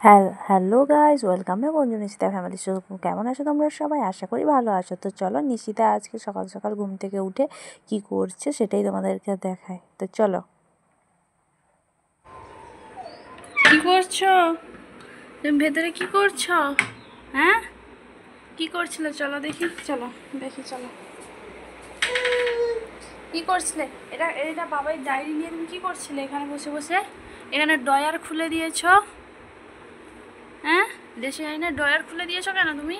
Hello guys, welcome back Anju Nishita family show. কেমন আছো তোমরা সবাই? আশা করি ভালো আছো। তো চলো, নিশিতা আজকে সকাল সকাল ঘুম থেকে উঠে কি করছে সেটাই তোমাদেরকে দেখায়। তো চলো। কি করছো তুমি? ভেতরে কি করছো? হ্যাঁ, কি করছিলে? চলো দেখি, চলো দেখি, চলো কি করছিলে? এটা এটা বাবার ডায়েরি নিয়ে তুমি কি করছিলে এখানে বসে বসে? এখানে ড্রয়ার খুলে দিয়েছো। হ্যাঁ, দেশে আইনে ড্রয়ার খুলে দিয়েছো কেন তুমি?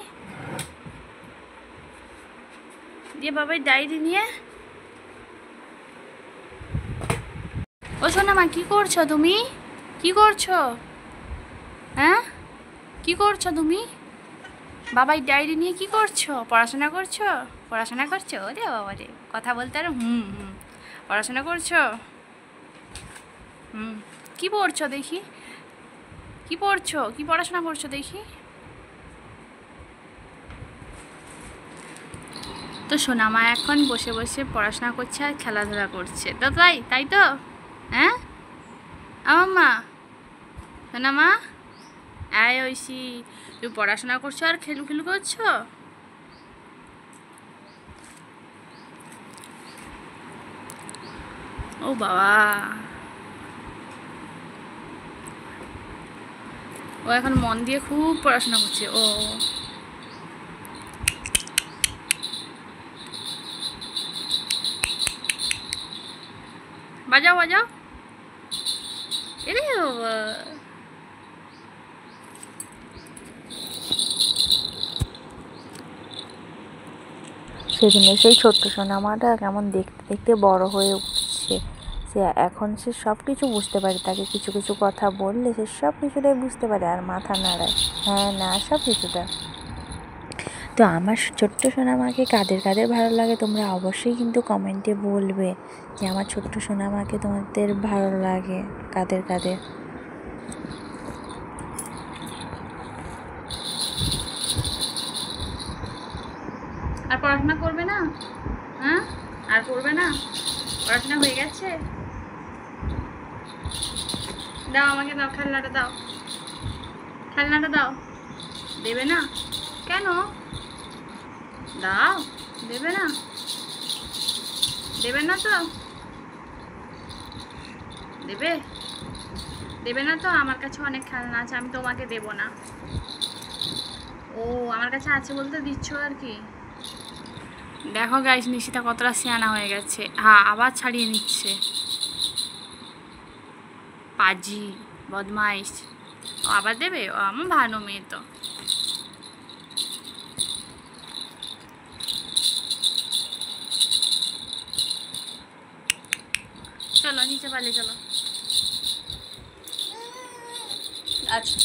দিয়ে বাবার ডায়েরি নিয়ে ও শোনা মা, কি করছো তুমি? কি করছো? হ্যাঁ, কি করছো তুমি? বাবাই ডায়েরি নিয়ে কি করছো? পড়াশোনা করছো? পড়াশোনা করছো? ওরে বাবা রে, কথা বলতে আর পড়াশোনা করছো? কি পড়ছো দেখি? কি পড়ছো? কি পড়াশোনা করছো দেখি? তো সোনামা এখন বসে বসে পড়াশোনা করছে আর খেলাধুলা করছে, তো তাই তাই তো? হ্যাঁ আমার মা, সোনামা আয় ঐশী, তুমি পড়াশোনা করছো আর খেলু খেলু করছো? ও বাবা, ও এখন মন দিয়ে খুব পড়াশোনা করছে। ও বাজাও বাজাও, এরে বাবা। সেদিনে সেই ছোট্ট সোনামাটা কেমন দেখতে দেখতে বড় হয়ে উঠছে। এখন সে সব কিছু বুঝতে পারে। তাকে কিছু কিছু কথা বললে সে সব কিছুটাই বুঝতে পারে আর মাথা নাড়ায়, হ্যাঁ না সব কিছুটা। তো আমার ছোট্ট সোনামাকে কাদের কাদের ভালো লাগে তোমরা অবশ্যই কিন্তু কমেন্টে বলবে যে আমার ছোট্ট সোনামাকে তোমাদের ভালো লাগে কাদের কাদের। আর পড়াশোনা করবে না? হ্যাঁ, আর করবে না? পড়াশোনা হয়ে গেছে? দাও আমাকে, দাও খেলনাটা, দাও খেলনাটা দাও। দেবে না কেন? দাও, দেবে না? দেবে না তো? দেবে? দেবে না তো? আমার কাছে অনেক খেলনা আছে, আমি তোমাকে দেব না। ও, আমার কাছে আছে বলতে দিচ্ছ আর কি। দেখো গাইস, নিশিতা কতটা সিয়ানা হয়ে গেছে। হ্যাঁ, আবার ছাড়িয়ে নিচ্ছে। পাজি, বদমাইশ। ও আবার দেবে? ও আমার ভালো মেয়ে তো। চলো নিচে পালিয়ে চলো। আচ্ছা।